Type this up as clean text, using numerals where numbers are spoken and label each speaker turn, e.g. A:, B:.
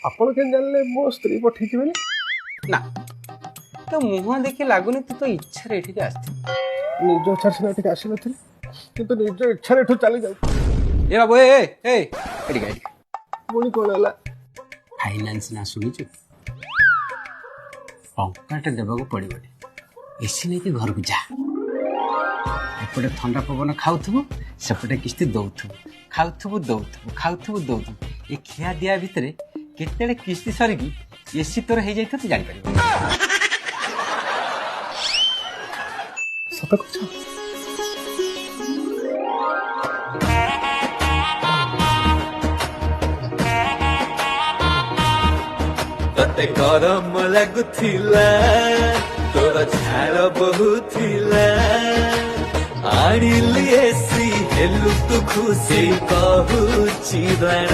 A: ଆପଣ କେମିତି ଜାଣିଲେ ମୋ ସ୍ତ୍ରୀ ପଠେଇଛି ବୋଲି?
B: ନା ତ ମୁହଁ ଦେଖି ଲାଗୁନି ତୁ ତ ଇଚ୍ଛାରେ ଏଠିକି ଆସିଥିବୁ।
A: ନିଜ ଇଚ୍ଛାରେ ସିନା ଏଠିକି ଆସିନଥିଲି, କିନ୍ତୁ ନିଜ ଇଚ୍ଛାରେ ଏଠୁ ଚାଲି ଯାଉଛି।
B: ଏ ବାବୁ ଏଠିକି
A: ପୁଣି କଣ ହେଲା?
B: ଫାଇନାନ୍ସ ନା ଶୁଣିଛୁ? ଟଙ୍କାଟେ ଦେବାକୁ ପଡ଼ିବନି, ଏସି ନେଇକି ଘରକୁ ଯା। ଏପଟେ ଥଣ୍ଡା ପବନ ଖାଉଥିବୁ, ସେପଟେ କିସ୍ତି ଦଉଥିବୁ, ଖାଉଥିବୁ। ଏ ଖିଆ ଦିଆ ଭିତରେ କେତେବେଳେ କିସ୍ତି ସରିକି ଏସି ତୋର ହେଇଯାଇଥିବ ତୁ ଜାଣିପାରିବୁ।
A: ସତ କଥା।
C: ତତେ ଗରମ ଲାଗୁଥିଲା, ତୋର ଝାଳ ବହୁଥିଲା, ଆଣିଲି ଏସି ହେଲୁ ତୁ ଖୁସି କହୁଛି ରାଣ।